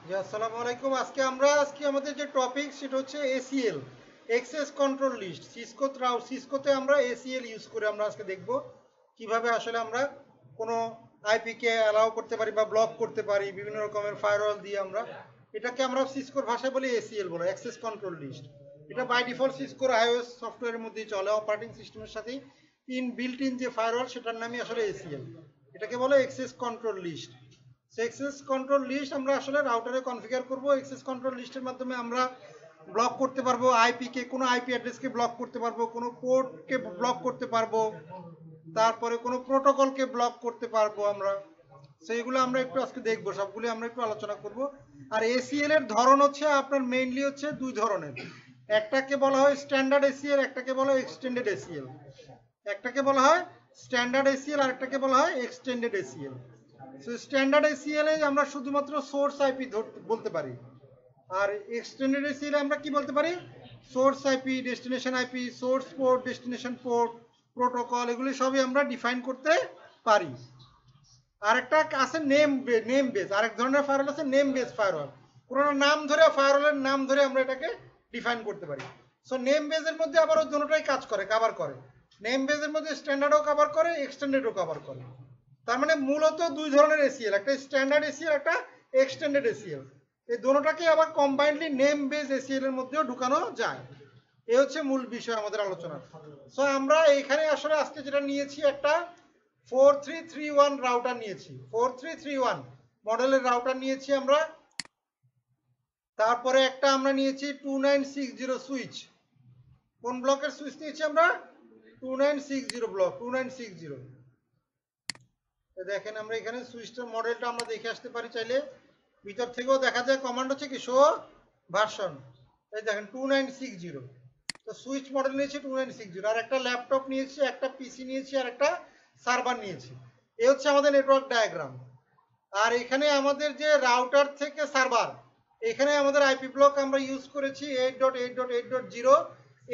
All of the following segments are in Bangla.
জি আসসালামু আলাইকুম। আজকে আমাদের যে টপিক সেটা হচ্ছে এসিএল, এক্সেস কন্ট্রোল লিস্ট। সিসকোতে আমরা এসিএল ইউজ করে আমরা আজকে দেখব কিভাবে আসলে আমরা কোনো আইপি কে অ্যালাউ করতে পারি বা ব্লক করতে পারি বিভিন্ন রকমের ফায়ারওয়াল দিয়ে। এটাকে আমরা সিসকোর ভাষায় বলি এসিএল বলে, অ্যাক্সেস কন্ট্রোল লিস্ট। এটা বাই ডিফল্ট সিসকোর আইওএস সফটওয়্যারের মধ্যেই চলে, অপারেটিং সিস্টেমের সাথেই বিল্ট ইন যে ফায়ারওয়াল সেটার নামই আসলে এসিএল। এটাকে বলে access control list. Access control list আমরা আসলে রাউটারে কনফিগার করব। এক্সেস কন্ট্রোল লিস্টের মাধ্যমে আমরা ব্লক করতে পারবো আইপি কে, কোনো আইপি অ্যাড্রেসকে ব্লক করতে পারবো, কোনো পোর্টকে ব্লক করতে পারবো, তারপরে কোনো প্রোটোকলকে ব্লক করতে পারবো আমরা। সেইগুলো আমরা একটু আজকে দেখবো, সবগুলো আমরা একটু আলোচনা করব। আর এসিএল এর ধরন হচ্ছে আপনার মেইনলি হচ্ছে দুই ধরনের। একটাকে বলা হয় স্ট্যান্ডার্ড এসিএল, একটাকে বলা হয় এক্সটেন্ডেড এসিএল। একটাকে বলা হয় স্ট্যান্ডার্ড এসিএল আর একটাকে বলা হয় extended ACL. So standard ACL এ আমরা শুধুমাত্র সোর্স আইপি বলতে পারি, আর এক্সটেন্ডেড এসিএল এ আমরা কি বলতে পারি? Source IP, destination IP, source port, destination port, protocol, এগুলি সবই আমরা ডিফাইন করতে পারি। আরেকটা আছে নেম বেস, আরেক ধরনের ফায়ারওয়াল আছে নেম বেস ফায়ারওয়াল। কোনো নাম ধরে, ফায়ারওয়ালের নাম ধরে আমরা এটাকে ডিফাইন করতে পারি। সো নেম বেসের মধ্যে আবার ওই দুটোটাই কাজ করে, কভার করে। নেম বেসের মধ্যে স্ট্যান্ডার্ডও কভার করে, এক্সটেন্ডেডও কভার করে। তার মানে মূলত দুই ধরনের এসিএল, একটা স্ট্যান্ডার্ড এসিএল, একটা এক্সটেন্ডেড এসিএল। এই দুটোটাকে আবার কম্বাইন্ডলি নেম বেস এসিএল এর মধ্যেও ঢুকানো যায়। এই হচ্ছে মূল বিষয় আমাদের আলোচনা। সো আমরা এখানে আসলে আজকে যেটা নিয়েছি, একটা 4331 রাউটার নিয়েছি, 4331 মডেলের রাউটার নিয়েছি আমরা। তারপরে একটা আমরা নিয়েছি 2960 সুইচ। কোন ব্লকের সুইচ নিয়েছি আমরা? 2960 ব্লক, 2960। দেখেন আমরা এখানে সুইচটার মডেলটা আমরা দেখে আসতে পারি চাইলে, ভিতর থেকেও দেখা যায়। কমান্ড হচ্ছে কি, শো ভার্সন। এই দেখেন 2960। তো সুইচ মডেল নিয়েছি 2960। আর একটা ল্যাপটপ নিয়েছি, একটা পিসি নিয়েছি, আর একটা সার্ভার নিয়েছি। এই হচ্ছে আমাদের নেটওয়ার্ক ডায়াগ্রাম। আর এখানে আমাদের যে রাউটার থেকে সার্ভার, এখানে আমাদের আইপি ব্লক আমরা ইউজ করেছি 8.8.8.0।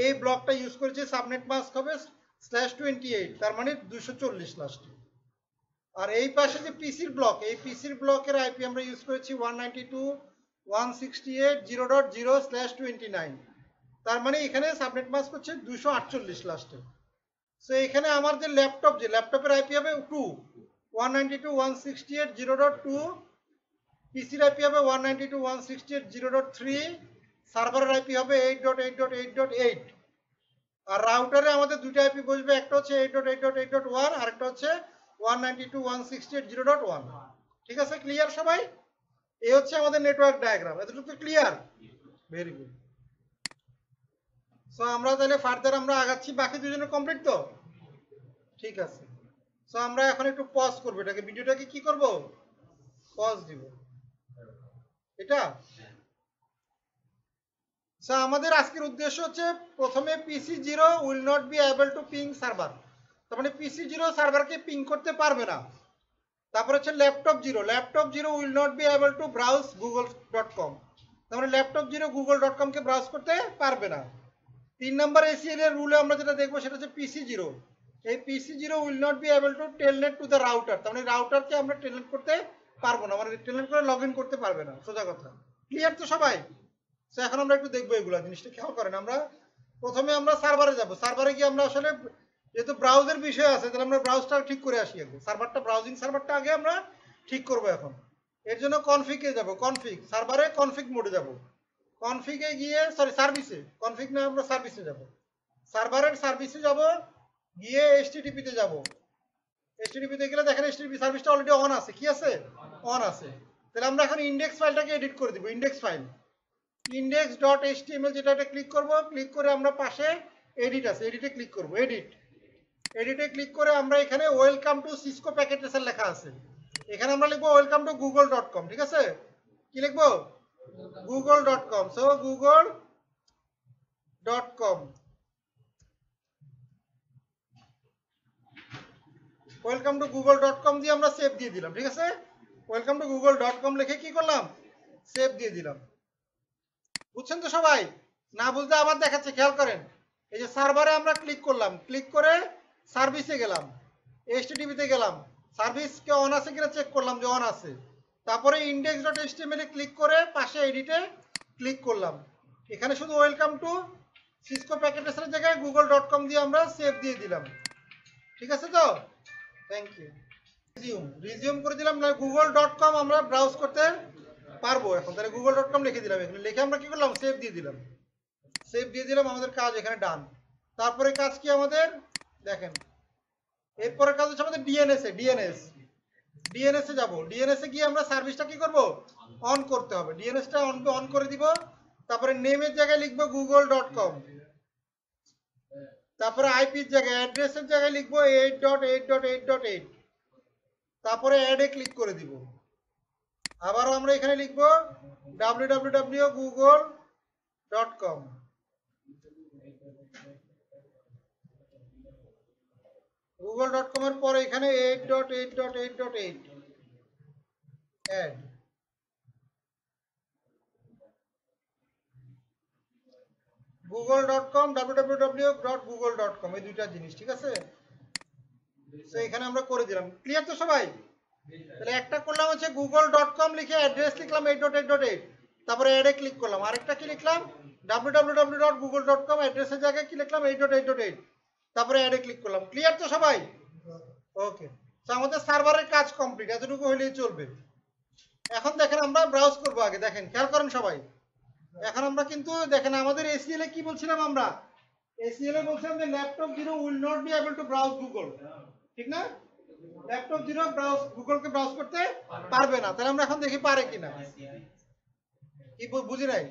এই ব্লকটা ইউজ করেছি, সাবনেট মাস্ক হবে /28, তার মানে 240 লাস্টে। আর এই পাশে যে পিসির ব্লক, এই পিসির ব্লকের আইপি আমরা ইউজ করেছি 192.168.0.0/29, তার মানে এখানে সাবনেট মাস্ক হচ্ছে 248 লাস্টে। সো এখানে আমার যে ল্যাপটপের আইপি হবে 192.168.0.2, পিসির আইপি হবে 192.168.0.3, সার্ভারের আইপি হবে 8.8.8.8। আর রাউটারে আমাদের দুটো আইপি বসবে, একটা হচ্ছে 8.8.8.1 আর একটা হচ্ছে 192.168.0.1। ঠিক আছে, ক্লিয়ার সবাই? এই হচ্ছে আমাদের নেটওয়ার্ক ডায়াগ্রাম। এতটুকু ক্লিয়ার? Very good. সো আমরা তাহলে ফার্দার আমরা আগাচ্ছি। বাকি দুজনের কমপ্লিট তো? ঠিক আছে। সো আমরা এখন একটু পজ করবো এটাকে, ভিডিওটাকে কি করব? পজ দিব। এটা আমাদের আজকের উদ্দেশ্য হচ্ছে, প্রথমে PC0 will not be able to ping server, তার মানে PC0 সার্ভারকে পিং করতে পারবে না। তারপর হচ্ছে laptop zero will not be able two browse google.com, তার মানে ল্যাপটপ জিরো google.com কে ব্রাউজ করতে পারবে না। 3 নম্বর এসিএল এর রুলে আমরা যেটা দেখবো সেটা হচ্ছে PC0, এই PC0 will not be able to Telnet to the router, তার মানে রাউটারকে আমরা টেলনেট করতে পারবো না, মানে টেলনেট করে লগ ইন করতে পারবে না, সোজা কথা। ক্লিয়ার তো সবাই? তো এখন আমরা একটু দেখবো এগুলো, জিনিসটা খেয়াল করেন। আমরা প্রথমে আমরা সার্ভারে যাব। সার্ভারে গিয়ে আমরা আসলে, যেহেতু ব্রাউজের বিষয় আছে, তাহলে আমরা ব্রাউজটা ঠিক করে আসি আগে। ব্রাউজিং সার্ভারটা আগে আমরা ঠিক করব এখন। এর জন্য কনফিগে যাব, সার্ভারে কনফিগ মোডে যাব। কনফিগে গিয়ে, সার্ভিসে, কনফিগ না, আমরা সার্ভিসে যাব। সার্ভারের সার্ভিসে যাব, গিয়ে HTTP তে যাব। HTTP তে গেলে দেখেন HTTP সার্ভিসটা অলরেডি অন আছে। কি আছে? অন আছে। তাহলে আমরা এখন ইন্ডেক্স ফাইলটাকে এডিট করে দিব। ইন্ডেক্স ফাইল index.html, যেটা এটা ক্লিক করব। ক্লিক করে আমরা পাশে এডিট আছে, এডিটে ক্লিক করব। এডিটে ক্লিক করে আমরা এখানে welcome to Cisco packet tracer লেখা আছে, এখানে আমরা লিখবো ওয়েলকাম টু google.com। ঠিক আছে, কি লিখবো? google.com। So google.com, welcome to google.com দিয়ে আমরা সেভ দিয়ে দিলাম। ঠিক আছে, ওয়েলকাম টু google.com লিখে কি করলাম? সেভ দিয়ে দিলাম। বুঝছেন তো সবাই? না বুঝলে আবার দেখাচ্ছে, খেয়াল করেন। এই যে সার্ভারে আমরা ক্লিক করলাম, ক্লিক করে সার্ভিসে গেলাম, HTTP তে গেলাম, সার্ভিস কে অন আছে কিনা চেক করলাম যে অন আছে। তারপরে index.html এ ক্লিক করে পাশে এডিটে ক্লিক করলাম। এখানে শুধু ওয়েলকাম টু সিসকো প্যাকেটের জায়গায় google.com দিয়ে আমরা সেভ দিয়ে দিলাম। ঠিক আছে তো? Thank you. রিজিউম করে দিলাম, না google.com আমরা ব্রাউজ করতে পারবো এখন। তাহলে google.com লিখে দিলাম, এখানে লিখে আমরা কি করলাম, সেভ দিয়ে দিলাম। সেভ দিয়ে দিলাম, আমাদের কাজ এখানে ডান। তারপরে কাজ কি আমাদের দেখেন, এরপরে কাজ হচ্ছে আমাদের ডিএনএস এ যাব। ডিএনএস এ গিয়ে আমরা সার্ভিসটা কি করব, অন করতে হবে। ডিএনএসটা অন করে দিব। তারপরে নেমের জায়গায় লিখবো google.com, তারপরে আইপির জায়গায় অ্যাড্রেসের জায়গায় লিখবো 8.8.8.8, তারপরে অ্যাডে ক্লিক করে দিব। আবারও আমরা এখানে লিখবো www.google.com। google.com এর পরে এখানে 8.8.8.8 অ্যাড। google.com www.google.com এই দুইটা জিনিস, ঠিক আছে? তো এখানে আমরা করে দিলাম। ক্লিয়ার তো সবাই? তাহলে একটা করলাম হচ্ছে google.com লিখে অ্যাড্রেস লিখলাম 8.8.8, তারপরে অ্যাডে ক্লিক করলাম। আরেকটা কি লিখলাম, www.google.com অ্যাড্রেসের জায়গায় কি লিখলাম 8.8.8, তারপরে অ্যাডে ক্লিক করলাম। ক্লিয়ার তো সবাই? ওকে, তো আমাদের সার্ভারের কাজ কমপ্লিট, এতটুকু হলেই চলবে। এখন দেখেন আমরা ব্রাউজ করব। আগে দেখেন, খেয়াল করেন সবাই। এখন আমরা কিন্তু দেখেন আমাদের এসিএল এ কি বলছিলাম, আমরা এসিএল এ বলছিলাম যে laptop 0 will not be able two browse Google, ঠিক না? ল্যাপটপ 0 ব্রাউজ গুগলকে ব্রাউজ করতে পারবে না। তাহলে আমরা এখন দেখি পারে কিনা। কি বুঝি নাই?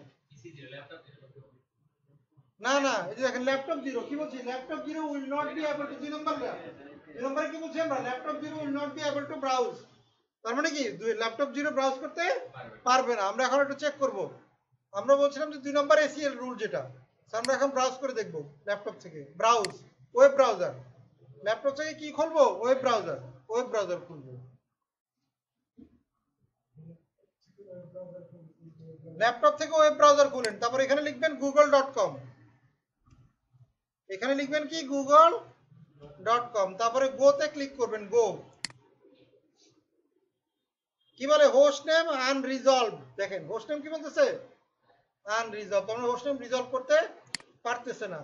না না, এই যে দেখেন ল্যাপটপ 0 কি বলছি, laptop 0 will not be able two, 2 নম্বরে কি বলছি আমরা, laptop 0 will not be able two browse. তার মানে কি ল্যাপটপ 0 ব্রাউজ করতে পারবে না। আমরা এখন একটু চেক করব। আমরা বলছিলাম যে 2 নম্বর এসিএল রুল যেটা, আমরা এখন ব্রাউজ করে দেখব ল্যাপটপ থেকে। ব্রাউজ ওয়েব ব্রাউজার, ল্যাপটপ থেকে কি খুলবো, ওয়েব ব্রাউজার খুলবো। ল্যাপটপ থেকে ওয়েব ব্রাউজার খুলেন, তারপর এখানে লিখবেন google.com, এখানে লিখবেন কি google.com, তারপরে গো তে ক্লিক করবেন। গো কি বলে, হোস্ট নেম আনরিজলভ। দেখেন হোস্ট নেম কি বলতেছে, আনরিজলভ। আমরা হোস্ট নেম রিজলভ করতে পারতেছে না।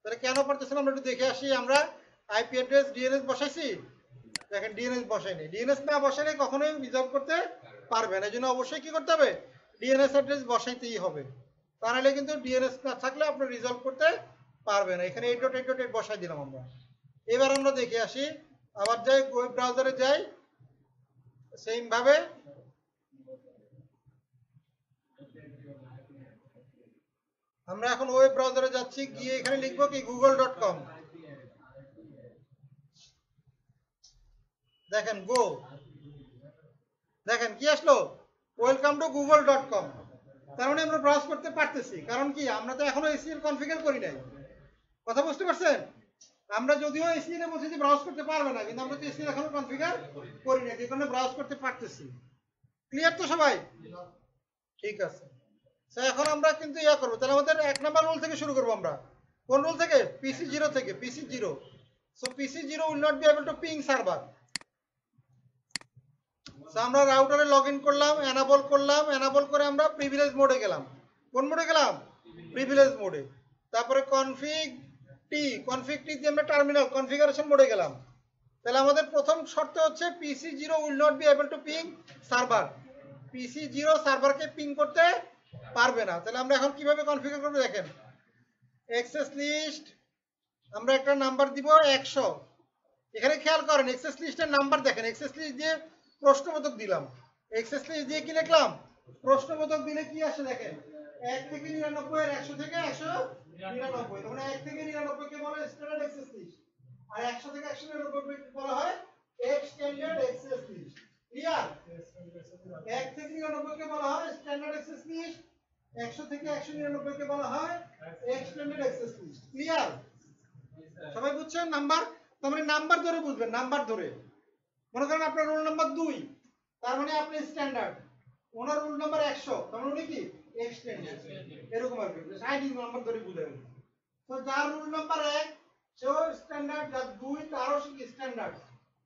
তাহলে কেন পারতেছে না আমরা একটু দেখে আসি। আমরা আইপি অ্যাড্রেস ডিএনএস বসাইছি, দেখেন ডিএনএস বসাইনি। ডিএনএস না বসাইলে কখনোই রিজলভ করতে পারবে না। এই জন্য অবশ্যই কি করতে হবে, ডিএনএস অ্যাড্রেস বসাইতেই হবে। তা নাহলে কিন্তু ডিএনএস না থাকলে আপনি রিজলভ করতে পারবেন না। এখানে 8.8.8 বসাই দিলাম আমরা। এবার আমরা দেখে আসি, আবার যাই ওয়েব ব্রাউজারে যাই, সেম ভাবে আমরা এখন ওয়েব ব্রাউজারে যাচ্ছি, গিয়ে এখানে লিখবো কি google.com। দেখেন গো, দেখেন কি আসলো, ওয়েলকাম টু google.com। তার মানে আমরা ব্রাউজ করতে পারতেছি। কারণ কি, আমরা তো এখনো এসিএল কনফিগার করি নাই। কথা বুঝতে পারছেন? আমরা যদিও এসিএল এ বলছি যে ব্রাউজ করতে পারবে না, কিন্তু আমরা তো এসিএল এখনো কনফিগার করি না, যে কারণে ব্রাউজ করতে পারতেছি। ক্লিয়ার তো সবাই? ঠিক আছে। তো এখন আমরা কিন্তু ইয়া করবো। তাহলে আমাদের 1 নাম্বার রুল থেকে শুরু করবো আমরা। কোন রুল থেকে? PC0 থেকে। PC0, so PC0 will not be able to ping server. So আমরা রাউটারে লগইন করলাম, এনাবল করলাম, এনাবল করে আমরা প্রিভিলেজ মোডে গেলাম। কোন মোডে গেলাম? প্রিভিলেজ মোডে। তারপরে কনফিগ টি দিয়ে আমরা টার্মিনাল কনফিগারেশন মোডে গেলাম। তাহলে আমাদের প্রথম শর্ত হচ্ছে PC0 will not be able to ping server. PC0 সার্ভারকে পিং করতে পারবে না। তাহলে আমরা এখন কিভাবে কনফিগার করব দেখেন। অ্যাক্সেস লিস্ট আমরা একটা নাম্বার দিব 100। এখানে খেয়াল করেন অ্যাক্সেস লিস্টের নাম্বার দেখেন। অ্যাক্সেস লিস্ট দিয়ে প্রশ্নবোধক দিলাম, অ্যাক্সেস লিস্ট দিয়ে কি লিখলাম, প্রশ্নবোধক দিলে কি আসে দেখেন। 1 থেকে 99 এর 100 থেকে 199, মানে 1 থেকে 99 কে বলে স্ট্যান্ডার্ড অ্যাক্সেস লিস্ট, আর 100 থেকে 199 কে বলা হয় এক্সটেন্ডেড অ্যাক্সেস লিস্ট। ক্লিয়ার? 1 থেকে 99 কে বলা হয় স্ট্যান্ডার্ড অ্যাক্সেস লিস্ট, 100 থেকে 199 কে বলা হয় এক্সটেন্ডেড অ্যাক্সেস লিস্ট। ক্লিয়ার? সবাই বুঝছেন? নাম্বার, তার মানে নাম্বার ধরে বুঝবেন। নাম্বার ধরে মনে করেন আপনার রোল নাম্বার 2, তার মানে আপনি স্ট্যান্ডার্ড। ওনার রোল নাম্বার 100, তার মানে উনি কি এক্সটেন্ডেড। এরকম আর কি সাইডিং নাম্বার ধরে বুঝাবেন। তো যার রোল নাম্বার 1 সেও স্ট্যান্ডার্ড, যার 2 তারও স্ট্যান্ডার্ড,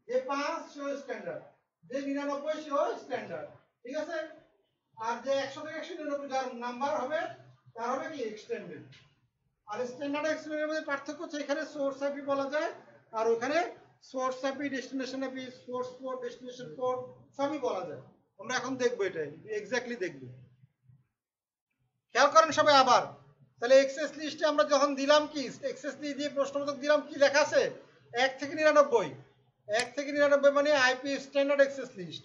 যে 5 সেও স্ট্যান্ডার্ড, যে 99 সেও স্ট্যান্ডার্ড। ঠিক আছে। আর যে 100 থেকে 199 যার নাম্বার হবে তার হবে কি এক্সটেন্ডেড। আর স্ট্যান্ডার্ড এক্সটেন্ডেডের মধ্যে পার্থক্য হচ্ছে এখানে সোর্স আইপি বলা যায় আর ওখানে source IP, destination IP, source port, destination port সবই বলা যায়। আমরা এখন দেখবো এটাই এক্স্যাক্টলি দেখবো। খেয়াল করেন সবাই আবার, তাহলে এক্সেস লিস্টে আমরা যখন দিলাম কি এক্সেস লিস্ট দিয়ে প্রশ্নবোধক দিলাম কি লেখা আছে 1 থেকে 99, 1 থেকে 99 মানে আইপি স্ট্যান্ডার্ড এক্সেস লিস্ট।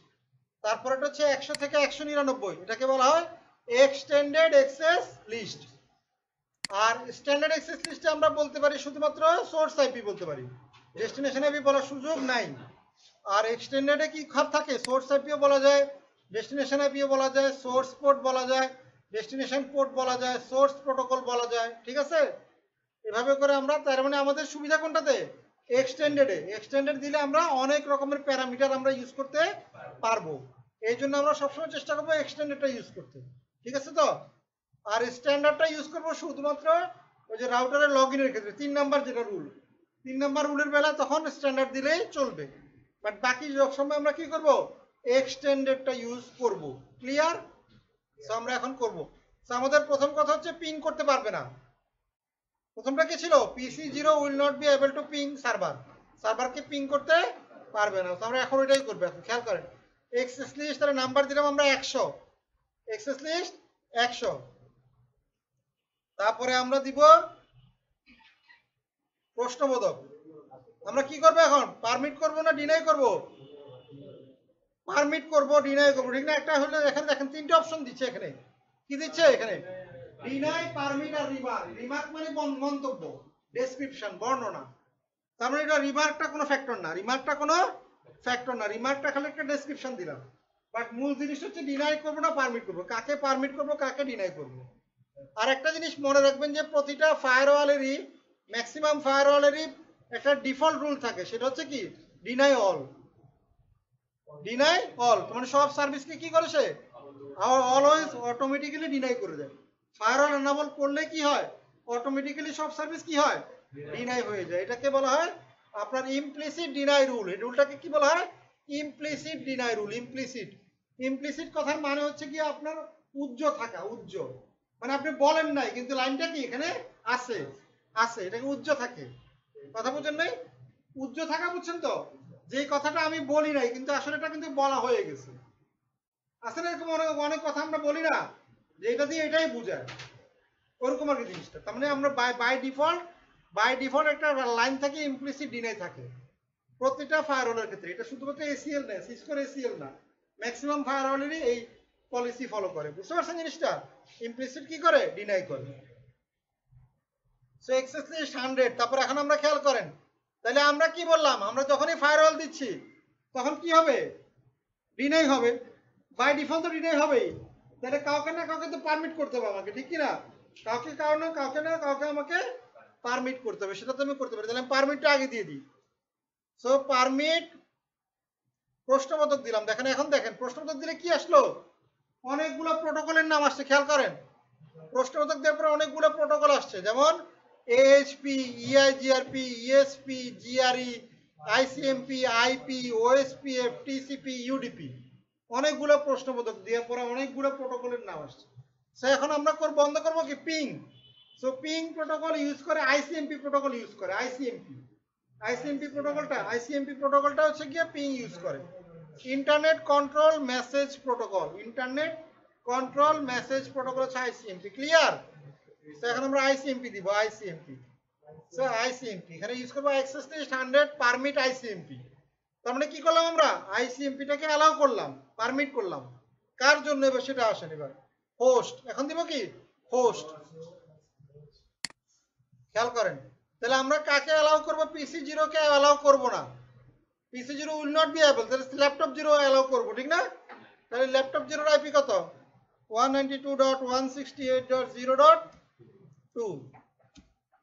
তারপরে এটা হচ্ছে 100 থেকে 199, এটাকে বলা হয় এক্সটেন্ডেড এক্সেস লিস্ট। আর স্ট্যান্ডার্ড এক্সেস লিস্টে আমরা বলতে পারি শুধুমাত্র সোর্স আইপি বলতে পারি, ডেস্টিনেশন আইপি বলার সুযোগ নাই। আর এক্সটেন্ডেডে কি খাপ থাকে, সোর্স আইপিও বলা যায়, ডেস্টিনেশন আইপিও বলা যায়, সোর্স পোর্ট বলা যায়, ডেস্টিনেশন পোর্ট বলা যায়, সোর্স প্রোটোকল বলা যায়। ঠিক আছে, এভাবে করে আমরা, তার মানে আমাদের সুবিধা কোনটাতে, এক্সটেন্ডেডে। এক্সটেন্ডেড দিলে আমরা অনেক রকমের প্যারামিটার আমরা ইউজ করতে পারবো, এই জন্য আমরা সবসময় চেষ্টা করবো এক্সটেন্ডেডটা ইউজ করতে। ঠিক আছে তো। আর স্ট্যান্ডার্ডটা ইউজ করবো শুধুমাত্র ওই যে রাউটারের লগ ইনের ক্ষেত্রে, 3 নাম্বার যেটা রুল, 3 নাম্বার রুলের বেলা তখন স্ট্যান্ডার্ড দিলেই চলবে। বাট বাকি সব সময় আমরা কি করব, এক্সটেন্ডেডটা ইউজ করব। ক্লিয়ার? সো আমরা এখন করব। সো আমাদের প্রথম কথা হচ্ছে পিং করতে পারবে না। প্রথমটা কি ছিল, PC0 will not be able to ping server, সার্ভারকে পিং করতে পারবে না। তো আমরা এখন ওইটাই করব। এখন খেয়াল করেন, এক্সেস লিস্ট তার নাম্বার দিলাম আমরা 100, এক্সেস লিস্ট 100। তারপরে আমরা দিব প্রশ্নবোধক। আমরা কি করব এখন, পারমিট করব না ডিনাই করব? পারমিট করব, ডিনাই করব, ঠিক না? একটা হলো এখানে দেখেন 3টে অপশন দিচ্ছে, এখানে কি দিচ্ছে, এখানে ডিনাই, পারমিট আর রিমার্ক। রিমার্ক মানে মন্তব্য, ডেসক্রিপশন, বর্ণনা। তার মানে এটা রিমার্কটা কোনো ফ্যাক্টর না, রিমার্কটা কোনো ফ্যাক্টর না, রিমার্কটা খালি একটা ডেসক্রিপশন দিলাম। বাট মূল জিনিস হচ্ছে ডিনাই করব না পারমিট করব, কাকে পারমিট করব কাকে ডিনাই করব। আর একটা জিনিস মনে রাখবেন যে প্রতিটা ফায়ারওয়ালেরই, ম্যাক্সিমাম ফায়ারওয়ালেরই একটা ডিফল্ট রুল থাকে, সেটা হচ্ছে কি ডিনাই অল। ডিনাই অল মানে সব সার্ভিসকে কি করে সে অলওয়েজ অটোমেটিক্যালি ডিনাই করে দেয়। ফায়ারওয়াল এনাবল করলে কি হয়, অটোমেটিক্যালি সব সার্ভিস কি হয়, ডিনাই হয়ে যায়। এটাকে বলা হয় আপনার ইমপ্লিসিট ডিনাই রুল। এই রুলটাকে কি বলা হয়, implicit deny rule. Implicit, implicit কথার মানে হচ্ছে কি আপনার উজ্জ থাকা, উজ্জ মানে আপনি বলেন নাই কিন্তু লাইনটা কি এখানে আছে, আছে, এটাকে উজ্জ থাকে। কথা বুঝেন নাই, উজ্জ থাকা, বুঝছেন তো? যে কথাটা আমি বলি নাই কিন্তু আসলে এটা কিন্তু বলা হয়ে গেছে। আসলে এরকম অনেক অনেক কথা আমরা বলি না যে এটা দিয়ে এটাই বোঝায়, ওরকম আর কি জিনিসটা। তার মানে আমরা বাই ডিফল্ট একটা লাইন থাকে, ইমপ্লিসিট ডিনাই থাকে প্রতিটা ফায়ারওয়ালের ক্ষেত্রে। এটা শুধুমাত্র এসিএল না, সিসকোর এসিএল না, ম্যাক্সিমাম ফায়ারওয়ালেরই এই পলিসি ফলো করে। বুঝতে পারছেন জিনিসটা? ইমপ্লিসিট কি করে, ডিনাই করে। So access list 100। তারপর এখন আমরা খেয়াল করেন, তাহলে আমরা কি বললাম, আমরা যখনই ফায়ারওয়াল দিচ্ছি তখন কি হবে, ডিনাই হবে। বাই ডিফল্ট তো ডিনাই হবেই। তাহলে কাউকে না কাউকে তো পারমিট করতে হবে আমাকে, ঠিক কি না? কাউকে কাউকে আমাকে পারমিট করতে হবে, সেটা তো আমি করতে পারি। তাহলে আমি পারমিটটা আগে দিয়ে দিই। সো পারমিট প্রশ্নবোধক দিলাম। দেখেন এখন দেখেন প্রশ্নবোধক দিলে কি আসলো, অনেকগুলো প্রোটোকলের নাম আসছে। খেয়াল করেন, প্রশ্নবোধক দেওয়ার পরে অনেকগুলো প্রোটোকল আসছে, যেমন AHP, EIGRP, ESP, GRE, ICMP, IP, OSPF, TCP, UDP, অনেকগুলো প্রশ্নবোধক দেওয়ার পরে অনেকগুলো প্রোটোকলের নাম আসছে। সো এখন আমরা বন্ধ করবো কি, ping. So ping protocol use করে, ICMP প্রোটোকল ইউজ করে। আইসিএমপি প্রোটোকলটা হচ্ছে গিয়ে পিং ইউজ করে। Internet control message protocol, internet control message protocol হচ্ছে আইসিএমপি। ক্লিয়ার? তো এখন আমরা আইসিএমপি দিব, আইসিএমপি। সো আইসিএমপি এখানে ইউজ করবো, অ্যাক্সেস লিস্ট 100 পারমিট আইসিএমপি। তার মানে কি করলাম, আমরা আইসিএমপিটাকে অ্যালাউ করলাম, পারমিট করলাম। কার জন্য এবার সেটা আসেন, এবার হোস্ট। এখন দিব কি, হোস্ট। খেয়াল করেন, তাহলে আমরা কাকে অ্যালাউ করব, PC0 কে অ্যালাউ করব না, PC0 will not be able. তাহলে ল্যাপটপ 0 অ্যালাউ করব, ঠিক না? তাহলে ল্যাপটপ 0 আইপি কত, 192.168.0.2।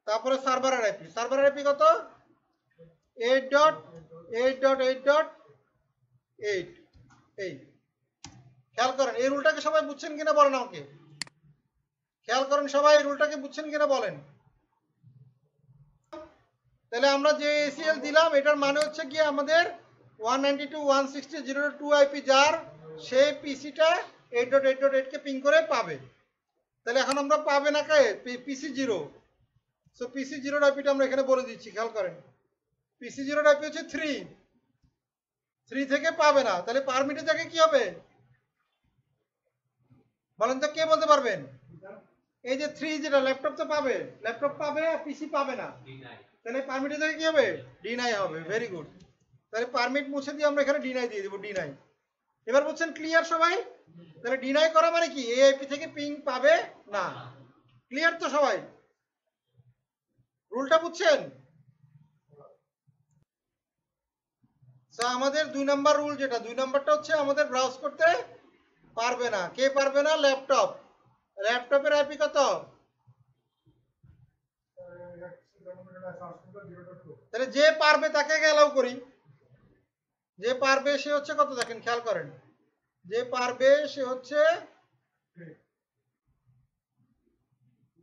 তারপরে সার্ভারের আইপি কত, 8.8.8.8। এই খেয়াল করেন, এই রুলটাকে সবাই বুঝছেন কিনা বলেন আমাকে। খেয়াল করেন সবাই, এই রুলটাকে বুঝছেন কিনা বলেন। তাহলে আমরা যে এসিএল দিলাম এটার মানে হচ্ছে কি আমাদের 192.168.0.2 আইপি, যার সে পিসিটা 8.8.8 কে পিং করে পাবে। তাহলে এখন আমরা পাবে না কে পিসি জিরো। সো পিসি জিরোর আইপিটা আমরা এখানে বলে দিচ্ছি, খেয়াল করেন। পিসি জিরোর আইপি হচ্ছে 3 থেকে পাবে না, তাহলে পারমিটের জায়গায় কি হবে বলেন তো, কে বলতে পারবেন? এই যে 3 যেটা ল্যাপটপ তো পাবে, ল্যাপটপ পাবে আর পিসি পাবে না, তাহলে পারমিটের জায়গায় কি হবে? ডিনাই হবে। Very good. তাহলে পারমিট মুছে দিয়ে আমরা এখানে ডিনাই দিয়ে দেবো, ডিনাই। এবার বলছেন ক্লিয়ার সবাই? তাহলে ডিনাই করা মানে কি, এই আইপি থেকে পিং পাবে না। ক্লিয়ার তো সবাই? রুলটা বুঝছেন? আমাদের 2 নাম্বার রুল যেটা, 2 নাম্বারটা হচ্ছে আমাদের ব্রাউজ করতে পারবে না। কে পারবে না? ল্যাপটপ। ল্যাপটপের আইপি কত? তাহলে যে পারবে তাকে অ্যালাউ করি। যে পারবে সে হচ্ছে কত দেখেন, খেয়াল করেন। যে পারবে সে হচ্ছে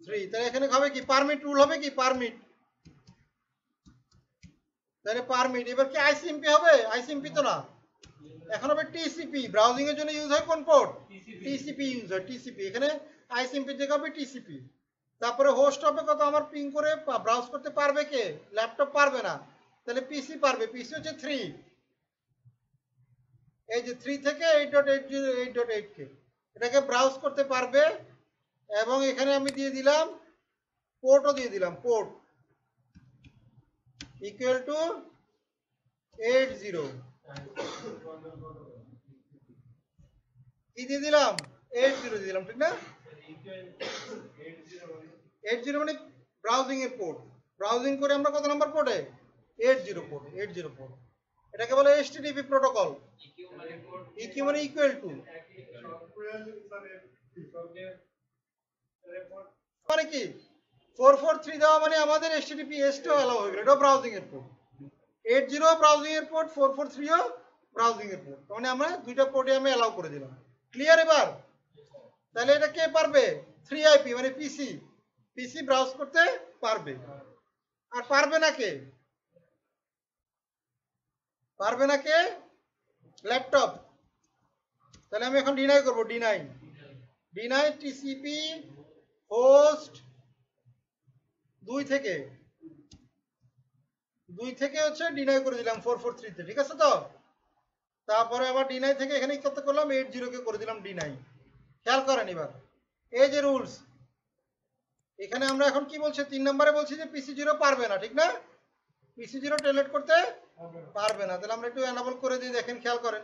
3। তাহলে এখানে হবে কি, পারমিট রুল হবে কি, পারমিট। তাহলে পারমিট। এবার কি আইসিএমপি হবে? আইসিএমপি তো না, এখন হবে টিসিপি। ব্রাউজিং এর জন্য ইউজ হয় কোন পোর্ট? টিসিপি ইউজ হয়, টিসিপি। এখানে আইসিএমপি থেকে হবে টিসিপি। তারপরে হোস্ট হবে কত, আমার পিং করে ব্রাউজ করতে পারবে কে? ল্যাপটপ পারবে না, তাহলে পিসি পারবে। পিসি হচ্ছে 3, এই যে 3 থেকে 8.8 কে এটাকে ব্রাউজ করতে পারবে। এবং এখানে আমি দিয়ে দিলাম পোর্টও দিয়ে দিলাম, পোর্ট ইকুয়াল টু 80। কি দিয়ে দিলাম? 80 দিয়ে দিলাম, ঠিক না? 80 মানে ব্রাউজিং এর পোর্ট। ব্রাউজিং করে আমরা কত নাম্বার পোর্টে? 80 port, 80 port. এটাকে বলে HTTP প্রোটোকল। ইকিউ মানে ইকুয়াল টু, মানে কি 443 দেওয়া মানে আমাদের HTTPS টা অ্যালাউ হয়ে গেল। এটা ব্রাউজিং এর পোর্ট, 80 ব্রাউজিং এর পোর্ট, 443 ও ব্রাউজিং এর পোর্ট। মানে আমরা দুইটা পোর্টে আমি অ্যালাউ করে দিলাম। ক্লিয়ার এবার? তাহলে এটা কে পারবে? 3IP মানে পিসি। পিসি ব্রাউজ করতে পারবে। আর পারবে না কে? পারবে না কে? ল্যাপটপ। তাহলে আমি এখন ডিনাই করব, ডিনাই। ডিনাই টিসিপি হোস্ট 2 থেকে হচ্ছে ডিনাই করে দিলাম 443 তে, ঠিক আছে তো? তারপরে আবার ডিনাই থেকে এখানে কত করলাম, 80 কে করে দিলাম ডিনাই। খেয়াল করেন এবার এই যে রুলস। এখানে আমরা এখন কি বলছি, 3 নম্বরে বলছি যে পিসি জিরো পারবে না, ঠিক না? পিসি জিরো টেলনেট করতে পারবে না। তাহলে আমরা একটু এনাবল করে দিই, দেখেন, খেয়াল করেন।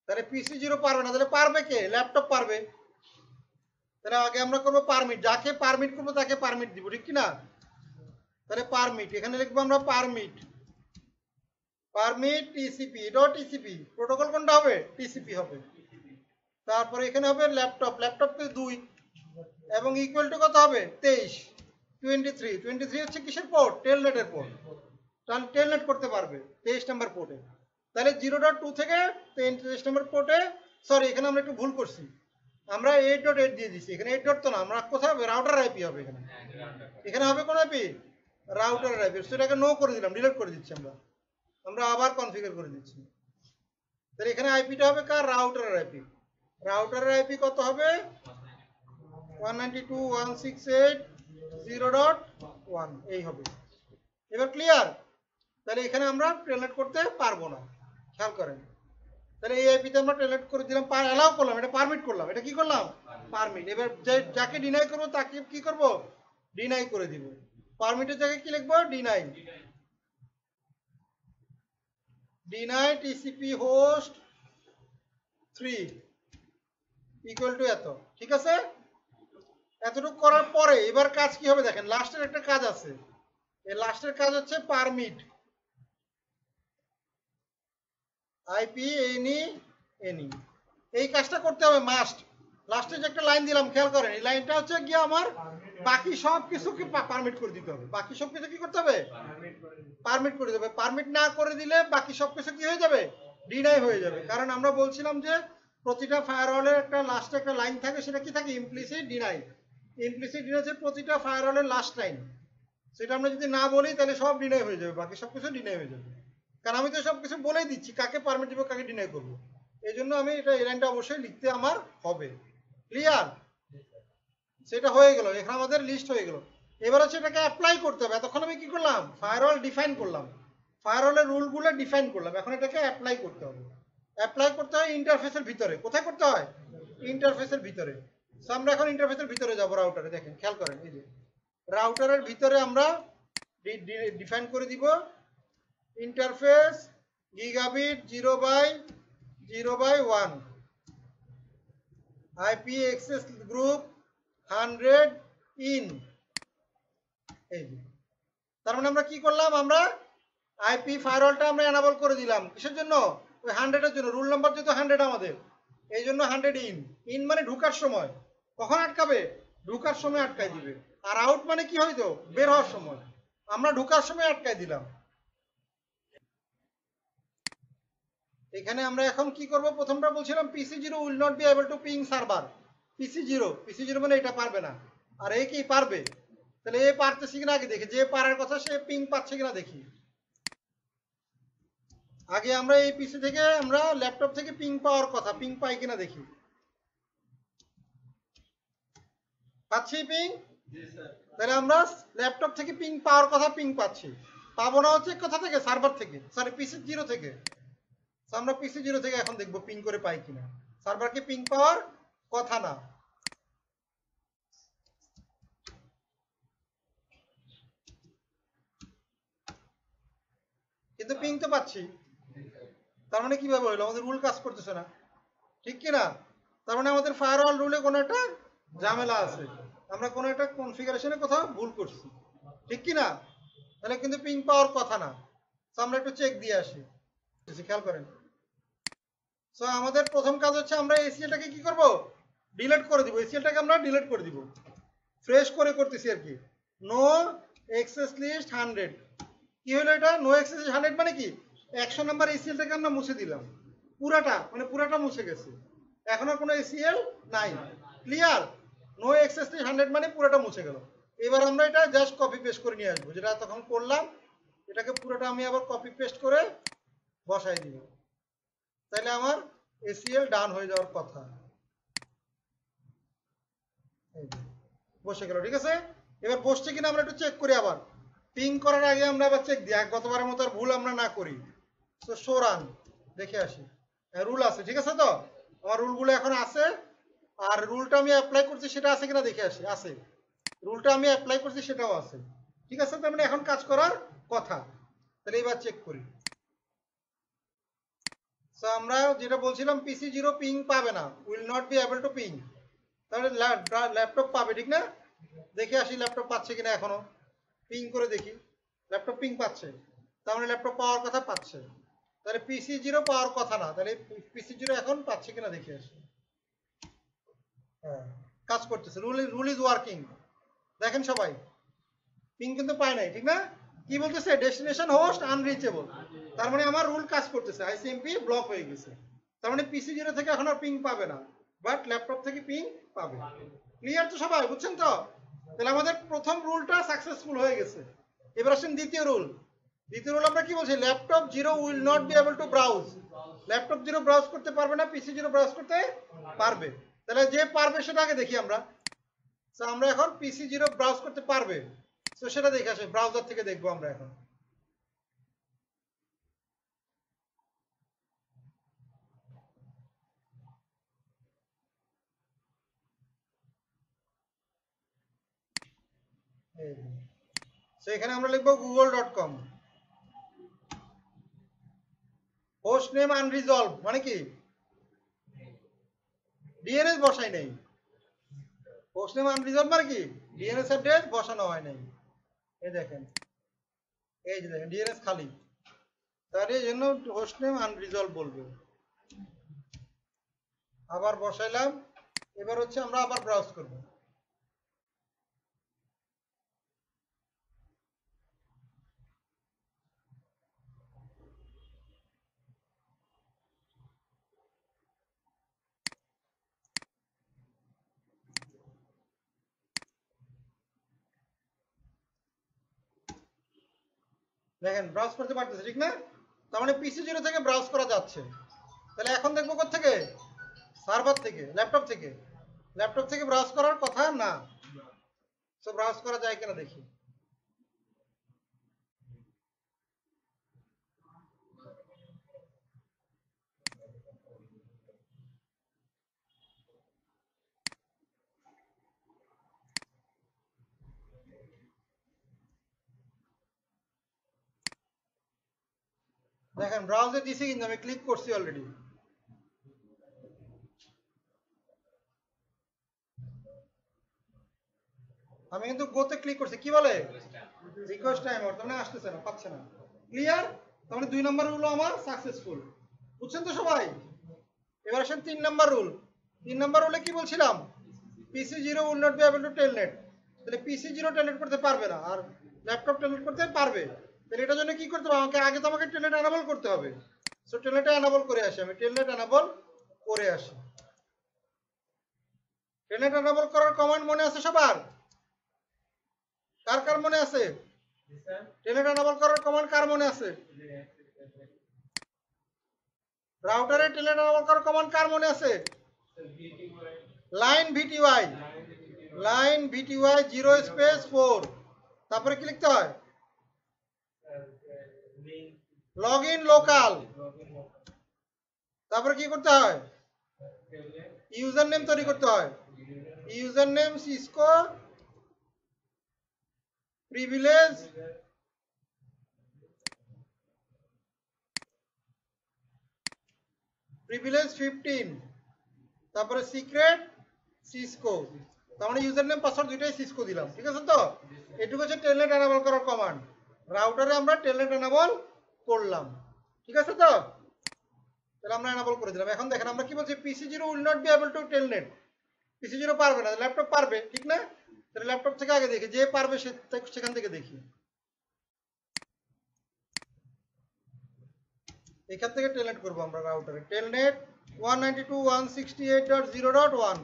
তাহলে পিসি জিরো পারবে না, তাহলে পারবে কে? ল্যাপটপ পারবে। তাহলে আগে আমরা করবো পারমিট, যাকে পারমিট করবো তাকে পারমিট দিব, ঠিক কি না? তাহলে পারমিট, এখানে লিখবো আমরা পারমিট, পারমিট টিসিপি। এটাও টিসিপি, প্রোটোকল কোনটা হবে? টিসিপি হবে। তারপরে এখানে হবে ল্যাপটপ, ল্যাপটপকে 2 এবং ইকুয়াল টু কত হবে? 23। 23 হচ্ছে কিসের পোর্ট? টেলনেটের পোর্ট। তাহলে টেলনেট করতে পারবে 23 নম্বর পোর্টে। তাহলে 0.2 থেকে 23 নম্বর পোর্টে, সরি এখানে আমরা একটু ভুল করছি, আমরা 8.8 দিয়ে দিচ্ছি। এখানে 8 ডট তো না, আমরা কোথায় হবে? রাউটার আইপি হবে এখানে। এখানে হবে কোন আইপি? Router IP. সেটাকে নো করে দিলাম, ডিলিট করে দিচ্ছি আমরা। আমরা আবার কনফিগার করে দিচ্ছি। তাহলে এখানে আইপিটা হবে কার? রাউটারের আইপি। রাউটারের আইপি কত হবে? 192.168.0.1 এই হবে। এবার ক্লিয়ার? তাহলে এখানে আমরা টেলনেট করতে পারবো না, খেয়াল করেন। তাহলে এই আইপিতে আমরা টেলনেট করে দিলাম, অ্যালাউ করলাম, এটা পারমিট করলাম। এটা কি করলাম? পারমিট। এবার যাকে ডিনাই করবো তাকে কি করব? ডিনাই করে দিব। পারমিটের জায়গায় কি লিখবো? Deny. Deny TCP host 3 equal to এত, ঠিক আছে? এতটুকু করার পরে এবার কাজ কি হবে দেখেন, লাস্টের একটা কাজ আছে। এই লাস্টের কাজ হচ্ছে পারমিট আইপি এনি। এই কাজটা করতে হবে মাস্ট। লাস্টে যে একটা লাইন দিলাম, খেয়াল করেন, এই লাইনটা হচ্ছে গিয়ে আমার বাকি সব কিছুকে পারমিট করে দিতে হবে। বাকি সব কিছু কি করতে হবে? পারমিট করে দেবে। পারমিট না করে দিলে বাকি সব কিছু কি হয়ে যাবে? ডিনাই হয়ে যাবে। কারণ আমরা বলছিলাম যে প্রতিটা ফায়ারওয়ালের একটা লাস্টে একটা লাইন থাকে, সেটা কি থাকে? Implicit deny. ইমপ্লিসিট ডিনাই হচ্ছে প্রতিটা ফায়ারওয়ালের লাস্ট লাইন। সেটা আমরা যদি না বলি তাহলে সব ডিনাই হয়ে যাবে, বাকি সবকিছু ডিনাই হয়ে যাবে, কারণ আমি তো সবকিছু বলেই দিচ্ছি কাকে পারমিট দিব কাকে ডিনাই করব। এই জন্য আমি এটা এই লাইনটা অবশ্যই লিখতে আমার হবে। ক্লিয়ার? সেটা হয়ে গেল, এখানে আমাদের লিস্ট হয়ে গেল। এবার হচ্ছে এটাকে অ্যাপ্লাই করতে হবে। এতক্ষণ আমি কি করলাম, ফায়ারওয়াল ডিফাইন করলাম, ফায়ারওয়ালের রুলগুলো ডিফাইন করলাম, এখন এটাকে অ্যাপ্লাই করতে হবে। অ্যাপ্লাই করতে হয় ইন্টারফেসের ভিতরে। কোথায় করতে হয়? ইন্টারফেসের ভিতরে। সো আমরা এখন ইন্টারফেসের ভিতরে যাব, রাউটারে। দেখেন, খেয়াল করেন, এই যে রাউটারের ভিতরে আমরা ডিফাইন করে দিব interface gigabit 0/0/1, IP access group 100 in. এই যে, তার মানে আমরা কি করলাম, আমরা আইপি ফায়ারওয়ালটা আমরা এনাবল করে দিলাম। কিসের জন্য? ওই 100 এর জন্য। রুল নাম্বার যেহেতু 100 আমাদের, এই জন্য 100 ইন। ইন মানে ঢুকার সময়। কখন আটকাবে? ঢুকার সময় আটকাই দিবে। আর আউট মানে কি হইতো? বের হওয়ার সময়। আমরা ঢুকার সময় আটকাই দিলাম। এখানে আমরা এখন কি করব, প্রথমটা বলছিলাম PC0 will not be able to ping server. PC0 মানে এটা পারবে না। আর এ কি পারবে? তাহলে এ পারতেছে কিনা আগে দেখি, যে পারার কথা সে পিং পাচ্ছে কিনা দেখি। আগে আমরা এই পিসি থেকে, আমরা ল্যাপটপ থেকে পিং পাওয়ার কথা, পিং পাই কিনা দেখি। পাচ্ছি পিং? তাহলে আমরা ল্যাপটপ থেকে পিং পাওয়ার কথা পিং পাচ্ছি। পাবো না হচ্ছে কোথা থেকে? সার্ভার থেকে, সরি PC0 থেকে। আমরা PC0 থেকে এখন দেখবো পিং করে পাই কিনা। সার্ভারকে পিং পাওয়ার কথা না, কিন্তু পিং তো পাচ্ছি। তার মানে কিভাবে হইলো? আমাদের রুল কাজ করতেছে না, ঠিক কিনা? তার মানে আমাদের ফায়ারওয়াল রুলে কোনো একটা ঝামেলা আছে, আমরা কোনো একটা কনফিগারেশনে কোথাও ভুল করছি, ঠিক কিনা? তাহলে কিন্তু পিং পাওয়ার কথা না। তো আমরা একটু চেক দিয়ে আসি, খেয়াল করেন। সো আমাদের প্রথম কাজ হচ্ছে আমরা এসিএলটাকে কি করব, ডিলিট করে দিব। এসিএলটাকে আমরা ডিলিট করে দিব, ফ্রেশ করে করতেছি আর কি। No access list 100। কি হলো এটা? নো এক্সেস লিস্ট 100 মানে কি, 100 নাম্বার এসিএলটাকে আমরা মুছে দিলাম, পুরাটা, মানে পুরাটা মুছে গেছে, এখন আর কোনো এসিএল নাই। ক্লিয়ার? নো এক্সেস লিস্ট 100 মানে পুরাটা মুছে গেল। এবার আমরা এটা জাস্ট কপি পেস্ট করে নিয়ে আসবো, যেটা তখন করলাম। এটাকে পুরোটা আমি আবার কপি পেস্ট করে বসাই দিব, তাহলে আমার এসিএল ডান হয়ে যাওয়ার কথা। বসে গেল, ঠিক আছে। এবার বসছে কিনা আমরা একটু চেক করি আবার। পিং করার আগে আমরা আবার চেক দিই, গতবারের মতো আর ভুল আমরা না করি। তো শো রান দেখে আসি, রুল আছে, ঠিক আছে তো? আমার রুলগুলো এখন আছে, আর রুলটা আমি অ্যাপ্লাই করছি সেটা আছে কিনা দেখে আসি। আছে, রুলটা আমি অ্যাপ্লাই করছি সেটাও আছে, ঠিক আছে। তার মানে এখন কাজ করার কথা। তাহলে এবার চেক করি। সো আমরা যেটা বলছিলাম, PC0 পিং পাবে না, will not be able to ping. তাহলে ল্যাপটপ পাবে, ঠিক না? দেখে আসি ল্যাপটপ পাচ্ছে কিনা এখনো। পিং করে দেখি, ল্যাপটপ পিং পাচ্ছে, তার মানে ল্যাপটপ পাওয়ার কথা পাচ্ছে। তাহলে PC0 পাওয়ার কথা না, তাহলে PC0 এখন পাচ্ছে কিনা দেখে আসি। হ্যাঁ, কাজ করতেছে, রুল ইজ ওয়ার্কিং। দেখেন সবাই, পিং কিন্তু পায় নাই, ঠিক না? কি বলতেছে? Destination host unreachable. তার মানে আমার রুল কাজ করতেছে, আইসিএমপি ব্লক হয়ে গেছে। তার মানে PC0 থেকে এখন আর পিং পাবে না, বাট ল্যাপটপ থেকে পিং পাবে। ক্লিয়ার তো সবাই? বুঝছেন তো? তাহলে আমাদের প্রথম রুলটা সাকসেসফুল হয়ে গেছে। এবার আসেন দ্বিতীয় রুল। দ্বিতীয় রুল আমরা কি বলছি? Laptop 0 will not be able two browse. Laptop 0 browse করতে পারবে না, PC0 ব্রাউজ করতে পারবে। তাহলে যে পারবে সেটা আগে দেখি আমরা। তো আমরা এখন PC0 ব্রাউজ করতে পারবে, তো সেটা দেখে আসি, ব্রাউজার থেকে দেখবো আমরা এখন। তো এখানে আমরা লিখবো google.com, হোস্ট নেম আনরিজলভ মানে কি, ডিএনএস বসাই নাই। হোস্ট নেম আনরিজলভ মানে কি, ডিএনএস অ্যাড্রেস বসানো হয় নাই। এই দেখেন, এই যে দেখেন ডিএনএস খালি, তার এই জন্য হোস্ট নেম আনরিজলভ বলবে। আবার বসাইলাম, এবার হচ্ছে আমরা আবার ব্রাউজ করব। দেখেন ব্রাউজ করতে পারতেছে, ঠিক না? তার মানে পিসি জিরো থেকে ব্রাউজ করা যাচ্ছে। তাহলে এখন দেখবো কোথা থেকে? সার্ভার থেকে, ল্যাপটপ থেকে। ল্যাপটপ থেকে ব্রাউজ করার কথা না, সো ব্রাউজ করা যায় কিনা দেখি। দেখেন ব্রাউজে দিছি কিন্তু আমি ক্লিক করছি অলরেডি। আমি কিন্তু গোতে ক্লিক করছি, কি বলে রিকোয়েস্ট টাইম আউট, তার মানে আসতেছে না, পাচ্ছে না। ক্লিয়ার? তার মানে 2 নাম্বার রুল আমার সাকসেসফুল। বুঝছেন তো সবাই? এবার আসেন 3 নাম্বার রুল। 3 নাম্বার রুলে কি বলছিলাম? PC zero will not be able to telnet. তাহলে পিসি জিরো টেলনেট করতে পারবে না, আর ল্যাপটপ টেলনেট করতে পারবে। তাহলে এটার জন্য কি করতে হবে? আগে তো আমাকে টেলনেট এনাবল করতে হবে। সো টেলনেট এনাবল করে আসি, আমি টেলনেট এনাবল করে আসি। টেলনেট এনাবল করার কমান্ড মনে আছে সবার? কার কার মনে আছে? টেলনেট এনাবল করার কমান্ড কার মনে আছে? রাউটারে টেলনেট এনাবল করার কমান্ড কার মনে আছে? লাইন ভিটিওয়াই, লাইন ভিটিওয়াই 0 স্পেস 4, তারপরে কি লিখতে হয়? লগইন লোকাল, তারপরে কি করতে হয়? ইউজার নেম তৈরি করতে হয়। User name Cisco privilege privilege 15, তারপরে সিক্রেট সিসকো। তার মানে ইউজার নেম পাসওয়ার্ড দুইটাই সিসকো দিলাম, ঠিক আছে তো? এটুকু হচ্ছে টেলনেট এনাবল করার কমান্ড। রাউটারে আমরা টেলনেট এনাবল করলাম, ঠিক আছে তো? তাহলে আমরা এনাবল করে দিলাম। এখন দেখেন আমরা কি বলছি? PC zero will not be able to telnet. PC zero পারবে না, ল্যাপটপ পারবে, ঠিক না? তাহলে ল্যাপটপ থেকে আগে দেখি, যে পারবে সেখান থেকে দেখি। এখান থেকে টেলনেট করবো আমরা রাউটারে। টেলনেট 192.168.0.1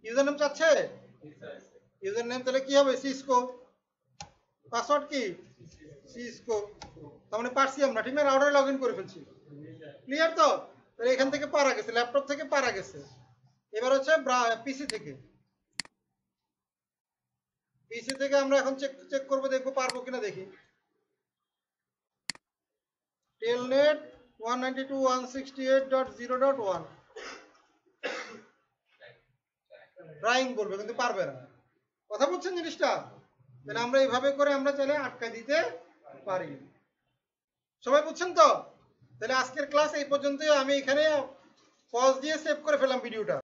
ইউজার নেম চাচ্ছে। ইউজার নেম তাহলে কি হবে? সিসকো। পাসওয়ার্ড কি? সিসকো। তার মানে পারছি আমরা, ঠিক না? রাউটারে লগ ইন করে ফেলছি। ক্লিয়ার তো? তাহলে এখান থেকে পারা গেছে, ল্যাপটপ থেকে পারা গেছে। এবার হচ্ছে পিসি থেকে। পিসি থেকে আমরা এখন চেক করবো, দেখবো পারবো কিনা দেখি। টেলনেট 192.168.0.1 ট্রাইং বলবে, কিন্তু পারবে না। কথা বলছেন জিনিসটা? তাহলে আমরা এইভাবে করে আমরা চাইলে আটকা দিতে পারি। সবাই বুঝছেন তো? তাহলে আজকের ক্লাস এই পর্যন্তই। আমি এখানে পজ দিয়ে সেভ করে ফেললাম ভিডিওটা।